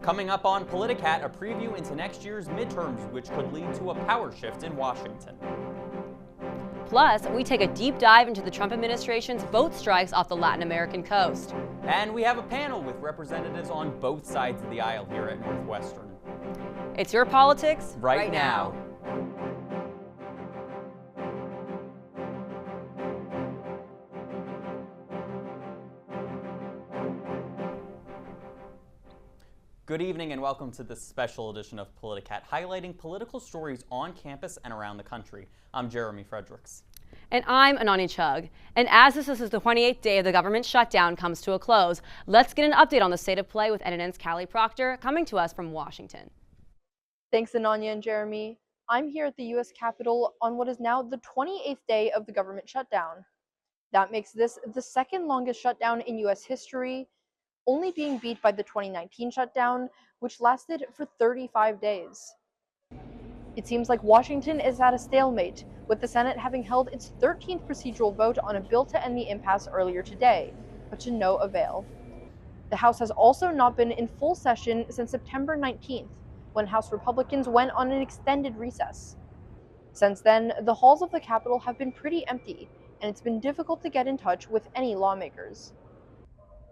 Coming up on Politicat, a preview into next year's midterms, which could lead to a power shift in Washington. Plus, we take a deep dive into the Trump administration's boat strikes off the Latin American coast. And we have a panel with representatives on both sides of the aisle here at Northwestern. It's your politics right now. Good evening and welcome to this special edition of Politicat, highlighting political stories on campus and around the country. I'm Jeremy Fredericks. And I'm Anani Chugh. And as this is the 28th day of the government shutdown comes to a close, let's get an update on the state of play with NNN's Callie Proctor, coming to us from Washington. Thanks, Ananya and Jeremy. I'm here at the U.S. Capitol on what is now the 28th day of the government shutdown. That makes this the second longest shutdown in U.S. history, only being beat by the 2019 shutdown, which lasted for 35 days. It seems like Washington is at a stalemate, with the Senate having held its 13th procedural vote on a bill to end the impasse earlier today, but to no avail. The House has also not been in full session since September 19th, when House Republicans went on an extended recess. Since then, the halls of the Capitol have been pretty empty, and it's been difficult to get in touch with any lawmakers.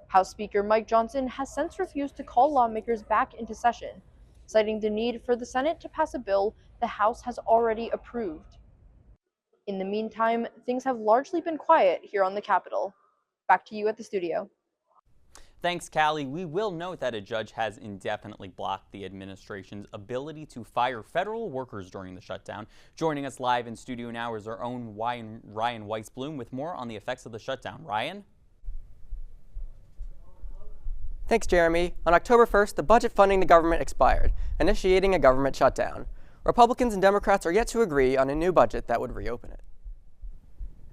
House Speaker Mike Johnson has since refused to call lawmakers back into session, citing the need for the Senate to pass a bill the House has already approved. In the meantime, things have largely been quiet here on the Capitol. Back to you at the studio. Thanks, Callie. We will note that a judge has indefinitely blocked the administration's ability to fire federal workers during the shutdown. Joining us live in studio now is our own Ryan Weiss-Blum with more on the effects of the shutdown. Ryan? Thanks, Jeremy. On October 1st, the budget funding the government expired, initiating a government shutdown. Republicans and Democrats are yet to agree on a new budget that would reopen it.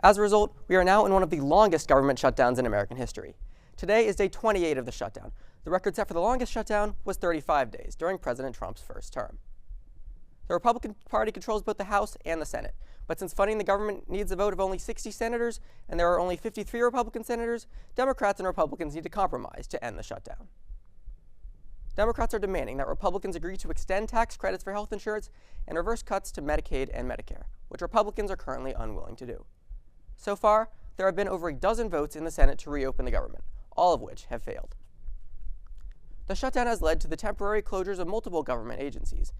As a result, we are now in one of the longest government shutdowns in American history. Today is day 28 of the shutdown. The record set for the longest shutdown was 35 days during President Trump's first term. The Republican Party controls both the House and the Senate, but since funding the government needs a vote of only 60 senators and there are only 53 Republican senators, Democrats and Republicans need to compromise to end the shutdown. Democrats are demanding that Republicans agree to extend tax credits for health insurance and reverse cuts to Medicaid and Medicare, which Republicans are currently unwilling to do. So far, there have been over a dozen votes in the Senate to reopen the government, all of which have failed. The shutdown has led to the temporary closures of multiple government agencies,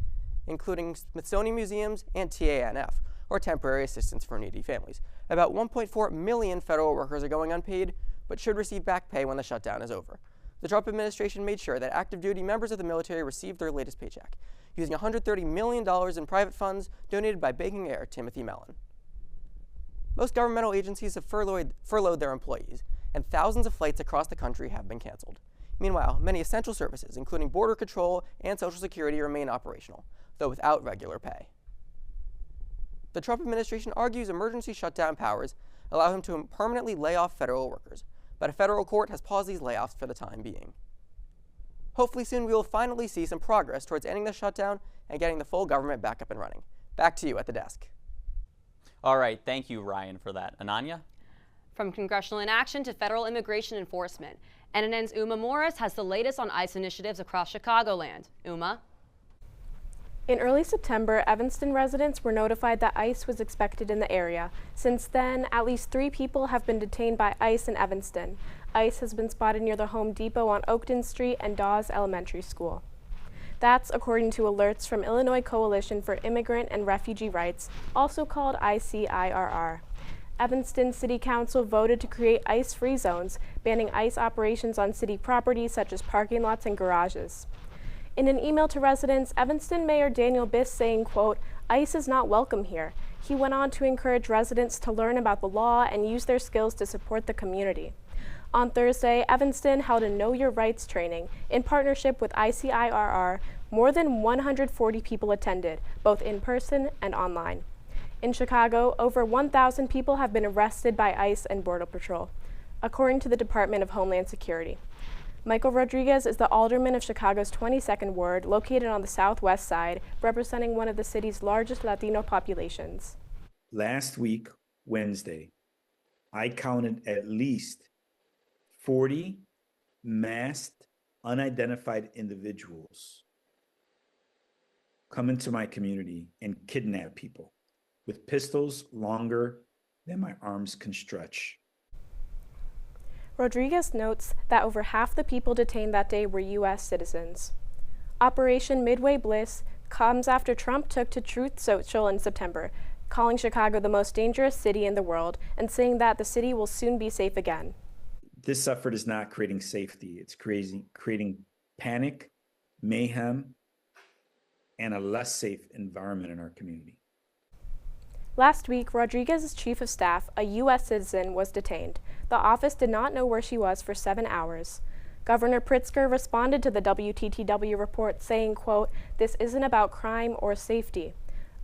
including Smithsonian Museums and TANF, or Temporary Assistance for Needy Families. About 1.4 million federal workers are going unpaid, but should receive back pay when the shutdown is over. The Trump administration made sure that active duty members of the military received their latest paycheck, using $130 million in private funds donated by banking heir Timothy Mellon. Most governmental agencies have furloughed their employees, and thousands of flights across the country have been canceled. Meanwhile, many essential services, including border control and Social Security, remain operational, though without regular pay. The Trump administration argues emergency shutdown powers allow him to permanently lay off federal workers, but a federal court has paused these layoffs for the time being. Hopefully soon we will finally see some progress towards ending the shutdown and getting the full government back up and running. Back to you at the desk. All right, thank you, Ryan, for that. Ananya? From congressional inaction to federal immigration enforcement, NNN's Uma Morris has the latest on ICE initiatives across Chicagoland. Uma? In early September, Evanston residents were notified that ICE was expected in the area. Since then, at least 3 people have been detained by ICE in Evanston. ICE has been spotted near the Home Depot on Oakton Street and Dawes Elementary School. That's according to alerts from Illinois Coalition for Immigrant and Refugee Rights, also called ICIRR. Evanston City Council voted to create ICE-free zones, banning ICE operations on city property such as parking lots and garages. In an email to residents, Evanston Mayor Daniel Biss saying, quote, "ICE is not welcome here." He went on to encourage residents to learn about the law and use their skills to support the community. On Thursday, Evanston held a Know Your Rights training in partnership with ICIRR. More than 140 people attended, both in person and online. In Chicago, over 1,000 people have been arrested by ICE and Border Patrol, according to the Department of Homeland Security. Michael Rodriguez is the alderman of Chicago's 22nd Ward, located on the southwest side, representing one of the city's largest Latino populations. Last week, Wednesday, I counted at least 40 masked unidentified individuals come into my community and kidnap people with pistols longer than my arms can stretch. Rodriguez notes that over half the people detained that day were U.S. citizens. Operation Midway Bliss comes after Trump took to Truth Social in September, calling Chicago the most dangerous city in the world and saying that the city will soon be safe again. This effort is not creating safety. It's creating panic, mayhem, and a less safe environment in our community. Last week, Rodriguez's chief of staff, a U.S. citizen, was detained. The office did not know where she was for 7 hours. Governor Pritzker responded to the WTTW report saying, quote, "This isn't about crime or safety."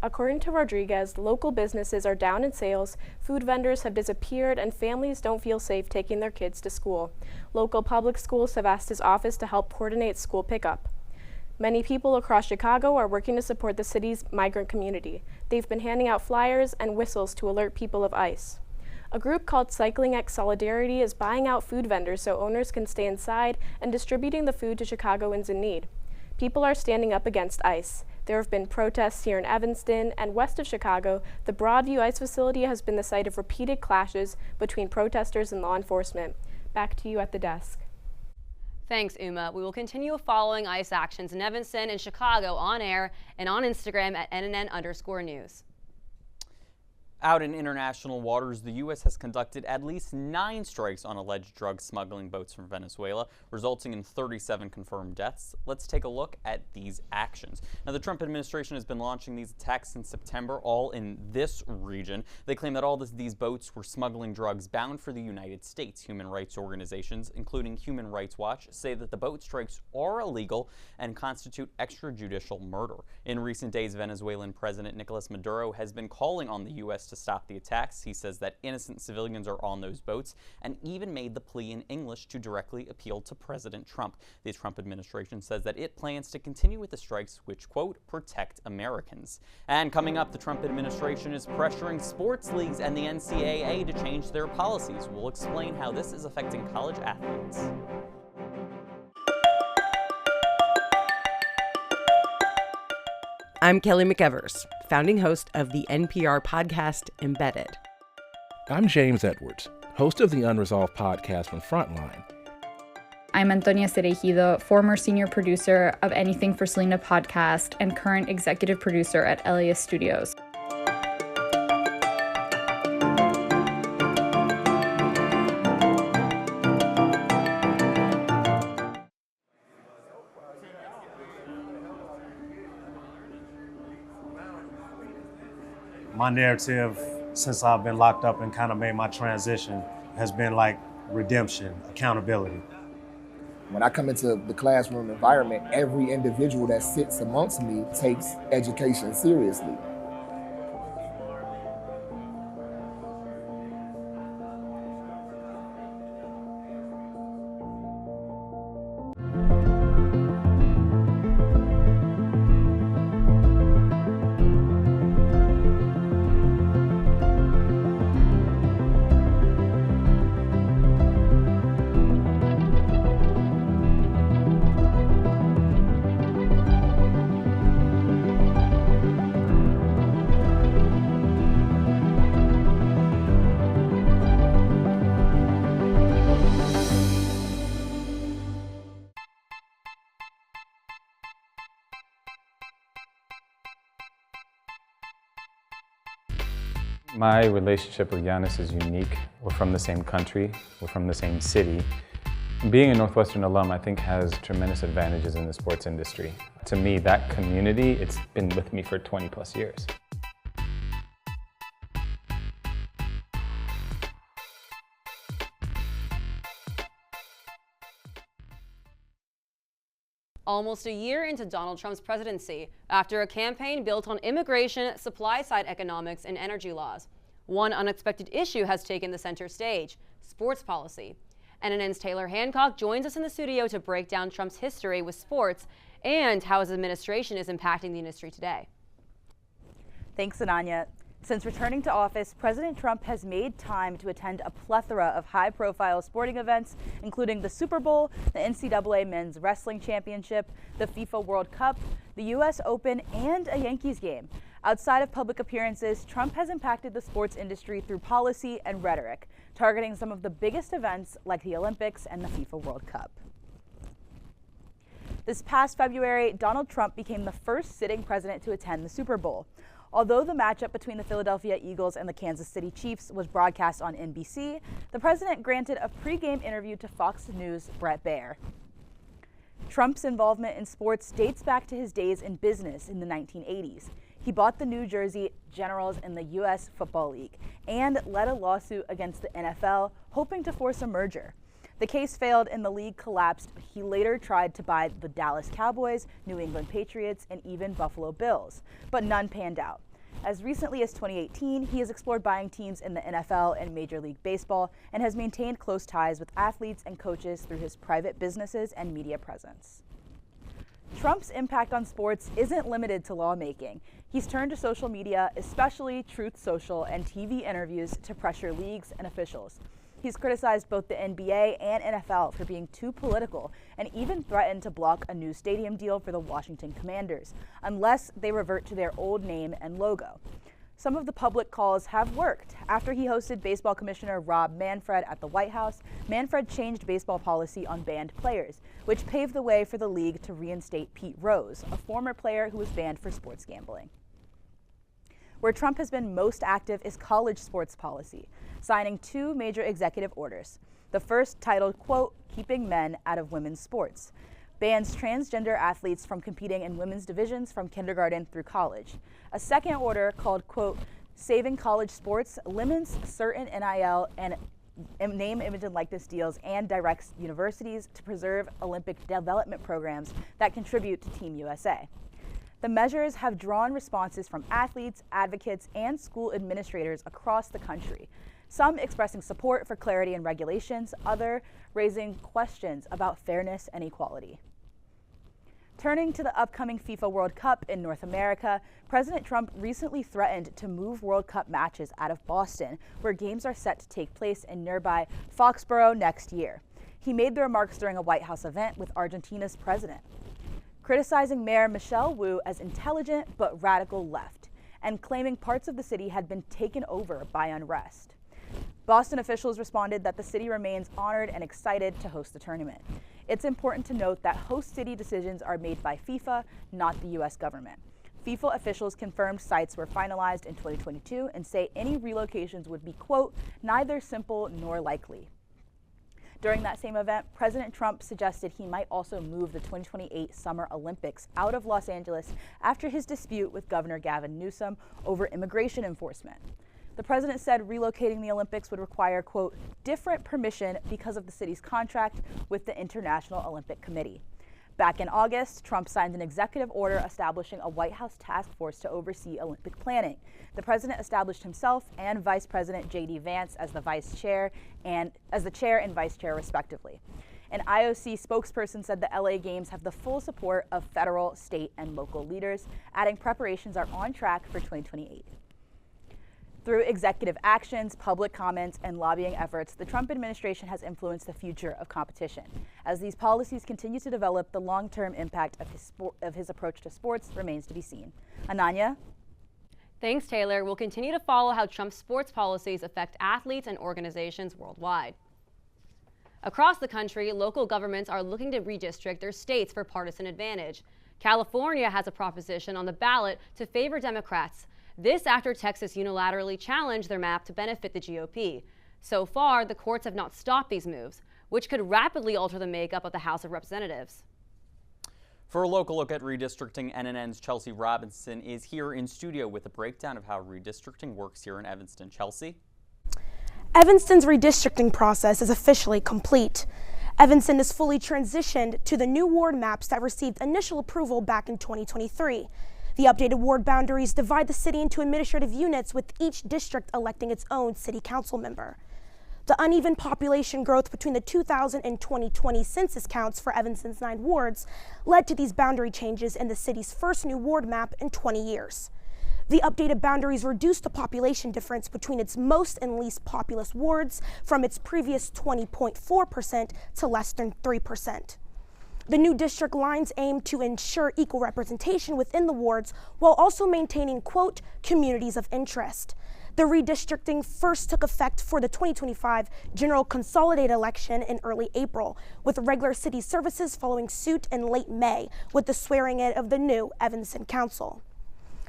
According to Rodriguez, local businesses are down in sales, food vendors have disappeared, and families don't feel safe taking their kids to school. Local public schools have asked his office to help coordinate school pickup. Many people across Chicago are working to support the city's migrant community. They've been handing out flyers and whistles to alert people of ICE. A group called Cycling X Solidarity is buying out food vendors so owners can stay inside and distributing the food to Chicagoans in need. People are standing up against ICE. There have been protests here in Evanston, and west of Chicago, the Broadview ICE facility has been the site of repeated clashes between protesters and law enforcement. Back to you at the desk. Thanks, Uma. We will continue following ICE actions in Evanston and Chicago on air and on Instagram at @NNN_news. Out in international waters, the U.S. has conducted at least 9 strikes on alleged drug smuggling boats from Venezuela, resulting in 37 confirmed deaths. Let's take a look at these actions. Now, the Trump administration has been launching these attacks since September, all in this region. They claim that all these boats were smuggling drugs bound for the United States. Human rights organizations, including Human Rights Watch, say that the boat strikes are illegal and constitute extrajudicial murder. In recent days, Venezuelan President Nicolas Maduro has been calling on the U.S. to stop the attacks. He says that innocent civilians are on those boats and even made the plea in English to directly appeal to President Trump. The Trump administration says that it plans to continue with the strikes which, quote, protect Americans. And coming up, the Trump administration is pressuring sports leagues and the NCAA to change their policies. We'll explain how this is affecting college athletes. I'm Kelly McEvers, founding host of the NPR podcast Embedded. I'm James Edwards, host of the Unresolved podcast from Frontline. I'm Antonia Cereijido, former senior producer of Anything for Selena podcast and current executive producer at Elias Studios. My narrative, since I've been locked up and kind of made my transition, has been like redemption, accountability. When I come into the classroom environment, every individual that sits amongst me takes education seriously. My relationship with Jonas is unique. We're from the same country, we're from the same city. Being a Northwestern alum, I think, has tremendous advantages in the sports industry. To me, that community, it's been with me for 20 plus years. Almost a year into Donald Trump's presidency, after a campaign built on immigration, supply-side economics, and energy laws, one unexpected issue has taken the center stage: sports policy. NNN's Taylor Hancock joins us in the studio to break down Trump's history with sports and how his administration is impacting the industry today. Thanks, Ananya. Since returning to office, President Trump has made time to attend a plethora of high-profile sporting events, including the Super Bowl, the NCAA Men's Wrestling Championship, the FIFA World Cup, the U.S. Open, and a Yankees game. Outside of public appearances, Trump has impacted the sports industry through policy and rhetoric, targeting some of the biggest events like the Olympics and the FIFA World Cup. This past February, Donald Trump became the first sitting president to attend the Super Bowl. Although the matchup between the Philadelphia Eagles and the Kansas City Chiefs was broadcast on NBC, the president granted a pregame interview to Fox News' Brett Baier. Trump's involvement in sports dates back to his days in business in the 1980s. He bought the New Jersey Generals in the U.S. Football League and led a lawsuit against the NFL, hoping to force a merger. The case failed and the league collapsed. He later tried to buy the Dallas Cowboys, New England Patriots, and even Buffalo Bills, but none panned out. As recently as 2018, he has explored buying teams in the NFL and Major League Baseball and has maintained close ties with athletes and coaches through his private businesses and media presence. Trump's impact on sports isn't limited to lawmaking. He's turned to social media, especially Truth Social and TV interviews, to pressure leagues and officials. He's criticized both the NBA and NFL for being too political and even threatened to block a new stadium deal for the Washington Commanders unless they revert to their old name and logo. Some of the public calls have worked. After he hosted Baseball Commissioner Rob Manfred at the White House, Manfred changed baseball policy on banned players, which paved the way for the league to reinstate Pete Rose, a former player who was banned for sports gambling. Where Trump has been most active is college sports policy, signing 2 major executive orders. The first, titled, quote, "Keeping Men Out of Women's Sports," bans transgender athletes from competing in women's divisions from kindergarten through college. A second order, called, quote, "Saving College Sports," limits certain NIL and name, image, and likeness deals and directs universities to preserve Olympic development programs that contribute to Team USA. The measures have drawn responses from athletes, advocates, and school administrators across the country, some expressing support for clarity and regulations, others raising questions about fairness and equality. Turning to the upcoming FIFA World Cup in North America, President Trump recently threatened to move World Cup matches out of Boston, where games are set to take place in nearby Foxborough next year. He made the remarks during a White House event with Argentina's president, criticizing Mayor Michelle Wu as intelligent but radical left, and claiming parts of the city had been taken over by unrest. Boston officials responded that the city remains honored and excited to host the tournament. It's important to note that host city decisions are made by FIFA, not the U.S. government. FIFA officials confirmed sites were finalized in 2022 and say any relocations would be, quote, "neither simple nor likely." During that same event, President Trump suggested he might also move the 2028 Summer Olympics out of Los Angeles after his dispute with Governor Gavin Newsom over immigration enforcement. The president said relocating the Olympics would require, quote, "different permission because of the city's contract with the International Olympic Committee." Back in August, Trump signed an executive order establishing a White House task force to oversee Olympic planning. The president established himself and Vice President J.D. Vance as the chair and vice chair, respectively. An IOC spokesperson said the LA Games have the full support of federal, state, and local leaders, adding preparations are on track for 2028. Through executive actions, public comments, and lobbying efforts, the Trump administration has influenced the future of competition. As these policies continue to develop, the long-term impact of his approach to sports remains to be seen. Ananya? Thanks, Taylor. We'll continue to follow how Trump's sports policies affect athletes and organizations worldwide. Across the country, local governments are looking to redistrict their states for partisan advantage. California has a proposition on the ballot to favor Democrats. This after Texas unilaterally challenged their map to benefit the GOP. So far, the courts have not stopped these moves, which could rapidly alter the makeup of the House of Representatives. For a local look at redistricting, NNN's Chelsea Robinson is here in studio with a breakdown of how redistricting works here in Evanston. Chelsea? Evanston's redistricting process is officially complete. Evanston is fully transitioned to the new ward maps that received initial approval back in 2023. The updated ward boundaries divide the city into administrative units, with each district electing its own city council member. The uneven population growth between the 2000 and 2020 census counts for Evanston's 9 wards led to these boundary changes in the city's first new ward map in 20 years. The updated boundaries reduce the population difference between its most and least populous wards from its previous 20.4% to less than 3%. The new district lines aim to ensure equal representation within the wards while also maintaining, quote, communities of interest. The redistricting first took effect for the 2025 general consolidated election in early April, with regular city services following suit in late May with the swearing in of the new Evanston Council.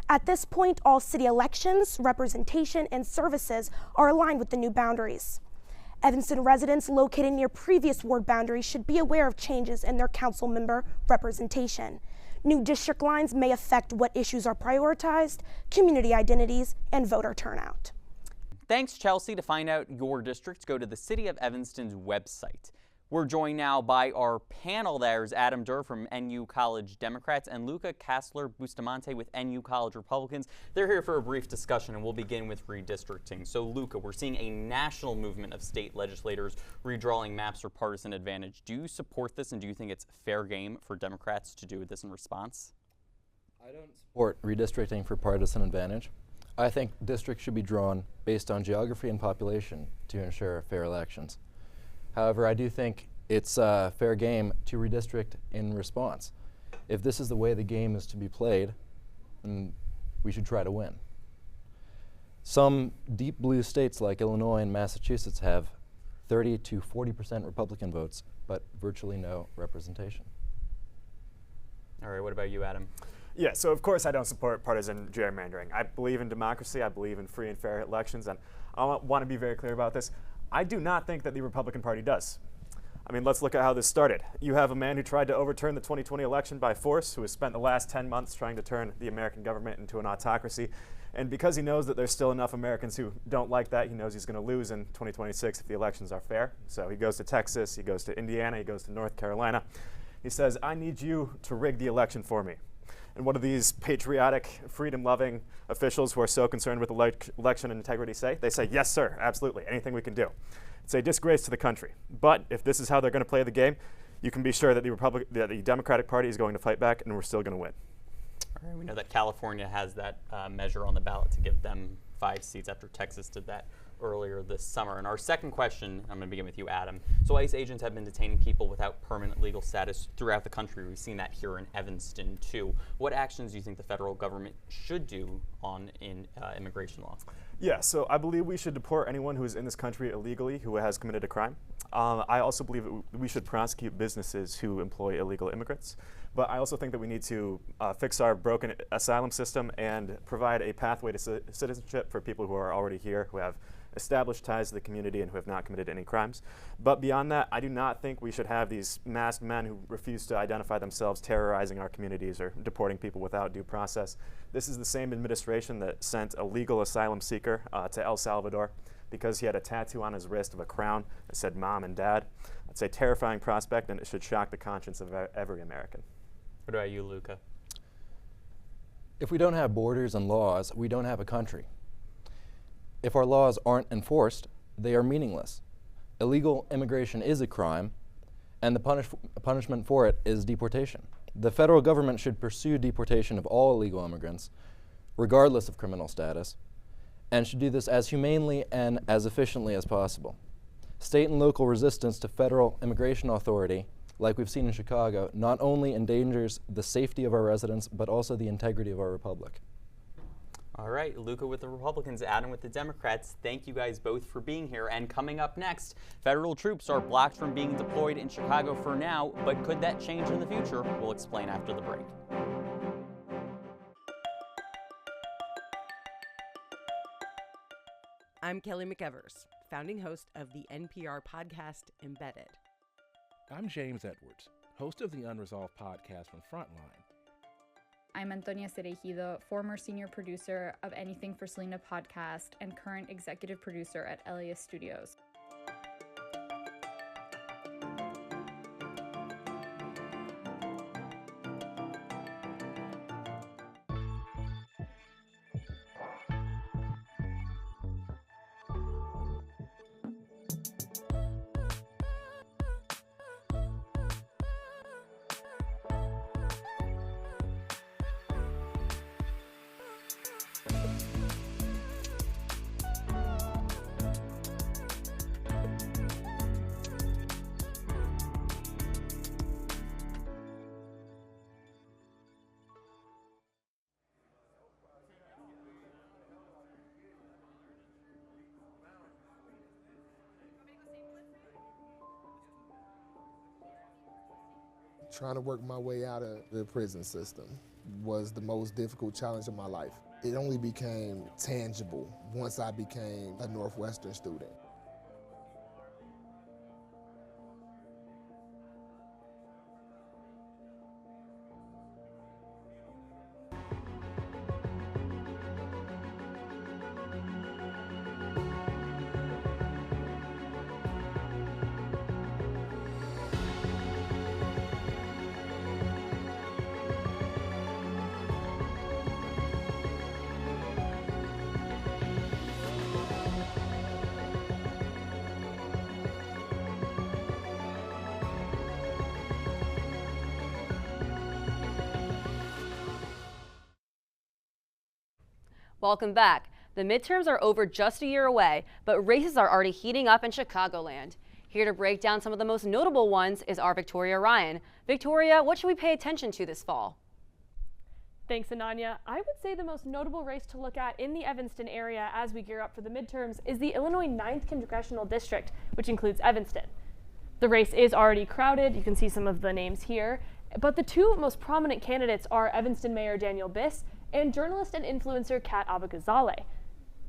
At this point, all city elections, representation, and services are aligned with the new boundaries. Evanston residents located near previous ward boundaries should be aware of changes in their council member representation. New district lines may affect what issues are prioritized, community identities, and voter turnout. Thanks, Chelsea. To find out your districts, go to the City of Evanston's website. We're joined now by our panel. There's Adam Durr from NU College Democrats and Luca Castler-Bustamante with NU College Republicans. They're here for a brief discussion, and we'll begin with redistricting. So, Luca, we're seeing a national movement of state legislators redrawing maps for partisan advantage. Do you support this, and do you think it's fair game for Democrats to do this in response? I don't support redistricting for partisan advantage. I think districts should be drawn based on geography and population to ensure fair elections. However, I do think it's fair game to redistrict in response. If this is the way the game is to be played, then we should try to win. Some deep blue states like Illinois and Massachusetts have 30 to 40% Republican votes, but virtually no representation. All right, what about you, Adam? Yeah, so of course I don't support partisan gerrymandering. I believe in democracy, I believe in free and fair elections, and I want to be very clear about this. I do not think that the Republican Party does. I mean, let's look at how this started. You have a man who tried to overturn the 2020 election by force, who has spent the last 10 months trying to turn the American government into an autocracy. And because he knows that there's still enough Americans who don't like that, he knows he's going to lose in 2026 if the elections are fair. So he goes to Texas, he goes to Indiana, he goes to North Carolina. He says, I need you to rig the election for me. And what do these patriotic, freedom-loving officials who are so concerned with election integrity say? They say, yes, sir, absolutely, anything we can do. It's a disgrace to the country. But if this is how they're going to play the game, you can be sure that the Democratic Party is going to fight back, and we're still going to win. All right, we know that California has that measure on the ballot to give them 5 seats after Texas did that earlier this summer. And our second question, I'm going to begin with you, Adam. So ICE agents have been detaining people without permanent legal status throughout the country. We've seen that here in Evanston, too. What actions do you think the federal government should do on immigration law? Yeah, so I believe we should deport anyone who is in this country illegally who has committed a crime. I also believe that we should prosecute businesses who employ illegal immigrants. But I also think that we need to fix our broken asylum system and provide a pathway to citizenship for people who are already here, who have established ties to the community and who have not committed any crimes. But beyond that, I do not think we should have these masked men who refuse to identify themselves terrorizing our communities or deporting people without due process. This is the same administration that sent a legal asylum seeker to El Salvador because he had a tattoo on his wrist of a crown that said Mom and Dad. It's a terrifying prospect, and it should shock the conscience of every American. What about you, Luca? If we don't have borders and laws, we don't have a country. If our laws aren't enforced, they are meaningless. Illegal immigration is a crime, and the punishment for it is deportation. The federal government should pursue deportation of all illegal immigrants, regardless of criminal status, and should do this as humanely and as efficiently as possible. State and local resistance to federal immigration authority, like we've seen in Chicago, not only endangers the safety of our residents, but also the integrity of our republic. All right, Luca with the Republicans, Adam with the Democrats. Thank you guys both for being here. And coming up next, federal troops are blocked from being deployed in Chicago for now, but could that change in the future? We'll explain after the break. I'm Kelly McEvers, founding host of the NPR podcast Embedded. I'm James Edwards, host of the Unresolved podcast from Frontline. I'm Antonia Cereijido, former senior producer of Anything for Selena podcast and current executive producer at Elias Studios. Trying to work my way out of the prison system was the most difficult challenge of my life. It only became tangible once I became a Northwestern student. Welcome back. The midterms are over just a year away, but races are already heating up in Chicagoland. Here to break down some of the most notable ones is our Victoria Ryan. Victoria, what should we pay attention to this fall? Thanks, Ananya. I would say the most notable race to look at in the Evanston area as we gear up for the midterms is the Illinois 9th Congressional District, which includes Evanston. The race is already crowded. You can see some of the names here, but the two most prominent candidates are Evanston Mayor Daniel Biss and journalist and influencer Kat Abou-Ghazaleh.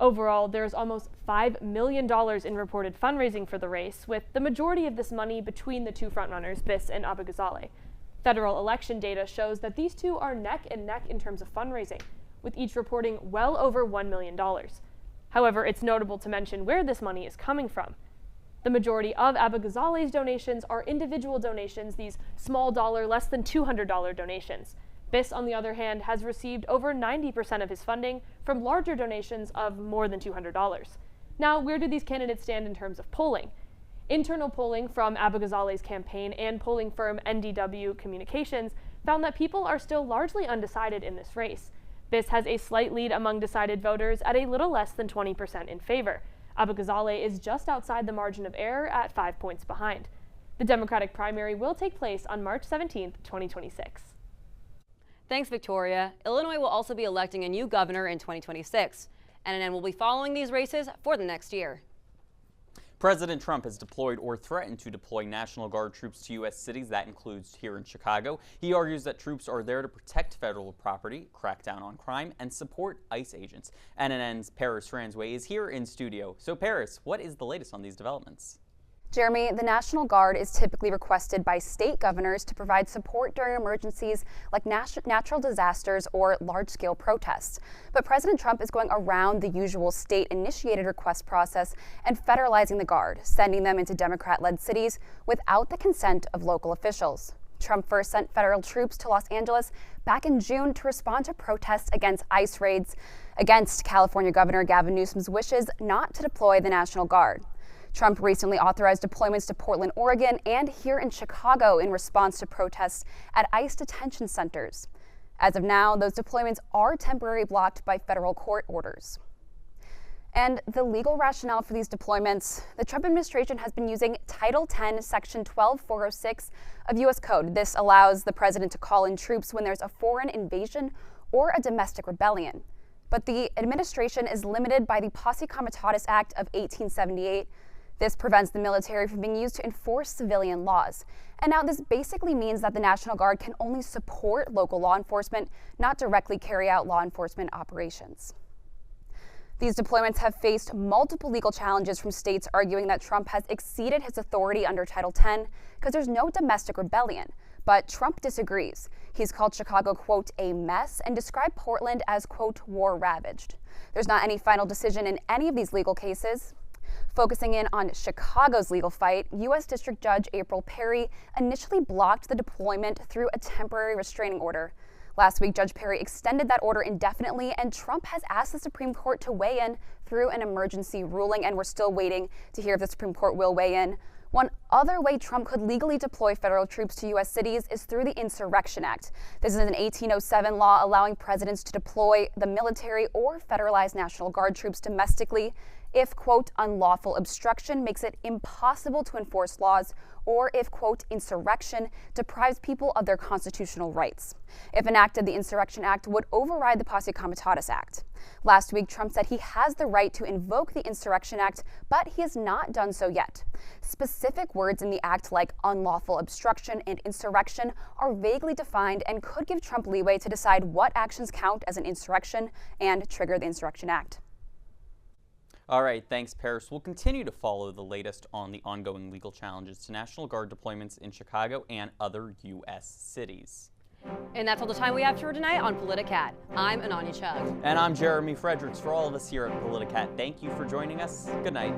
Overall, there's almost $5 million in reported fundraising for the race, with the majority of this money between the two frontrunners, Biss and Abou-Ghazaleh. Federal election data shows that these two are neck and neck in terms of fundraising, with each reporting well over $1 million. However, it's notable to mention where this money is coming from. The majority of Abou-Ghazaleh's donations are individual donations, these small dollar, less than $200 donations. Biss, on the other hand, has received over 90% of his funding from larger donations of more than $200. Now, where do these candidates stand in terms of polling? Internal polling from Abou-Ghazaleh's campaign and polling firm NDW Communications found that people are still largely undecided in this race. Biss has a slight lead among decided voters at a little less than 20% in favor. Abou-Ghazaleh is just outside the margin of error at 5 points behind. The Democratic primary will take place on March 17, 2026. Thanks, Victoria. Illinois will also be electing a new governor in 2026. NNN will be following these races for the next year. President Trump has deployed or threatened to deploy National Guard troops to U.S. cities. That includes here in Chicago. He argues that troops are there to protect federal property, crack down on crime, and support ICE agents. NNN's Paris Franzway is here in studio. So Paris, what is the latest on these developments? Jeremy, the National Guard is typically requested by state governors to provide support during emergencies like natural disasters or large-scale protests. But President Trump is going around the usual state-initiated request process and federalizing the Guard, sending them into Democrat-led cities without the consent of local officials. Trump first sent federal troops to Los Angeles back in June to respond to protests against ICE raids against California Governor Gavin Newsom's wishes not to deploy the National Guard. Trump recently authorized deployments to Portland, Oregon, and here in Chicago in response to protests at ICE detention centers. As of now, those deployments are temporarily blocked by federal court orders. And the legal rationale for these deployments, the Trump administration has been using Title 10, Section 12406 of U.S. Code. This allows the president to call in troops when there's a foreign invasion or a domestic rebellion. But the administration is limited by the Posse Comitatus Act of 1878. This prevents the military from being used to enforce civilian laws. And now this basically means that the National Guard can only support local law enforcement, not directly carry out law enforcement operations. These deployments have faced multiple legal challenges from states arguing that Trump has exceeded his authority under Title 10 because there's no domestic rebellion. But Trump disagrees. He's called Chicago, quote, a mess, and described Portland as, quote, war-ravaged. There's not any final decision in any of these legal cases. Focusing in on Chicago's legal fight, U.S. District Judge April Perry initially blocked the deployment through a temporary restraining order. Last week, Judge Perry extended that order indefinitely, and Trump has asked the Supreme Court to weigh in through an emergency ruling, and we're still waiting to hear if the Supreme Court will weigh in. One other way Trump could legally deploy federal troops to U.S. cities is through the Insurrection Act. This is an 1807 law allowing presidents to deploy the military or federalized National Guard troops domestically if, quote, unlawful obstruction makes it impossible to enforce laws, or if, quote, insurrection deprives people of their constitutional rights. If enacted, the Insurrection Act would override the Posse Comitatus Act. Last week, Trump said he has the right to invoke the Insurrection Act, but he has not done so yet. Specific words in the act like unlawful obstruction and insurrection are vaguely defined and could give Trump leeway to decide what actions count as an insurrection and trigger the Insurrection Act. All right, thanks, Paris. We'll continue to follow the latest on the ongoing legal challenges to National Guard deployments in Chicago and other U.S. cities. And that's all the time we have for tonight on Politicat. I'm Ananya Chug. And I'm Jeremy Fredericks. For all of us here at Politicat, thank you for joining us. Good night.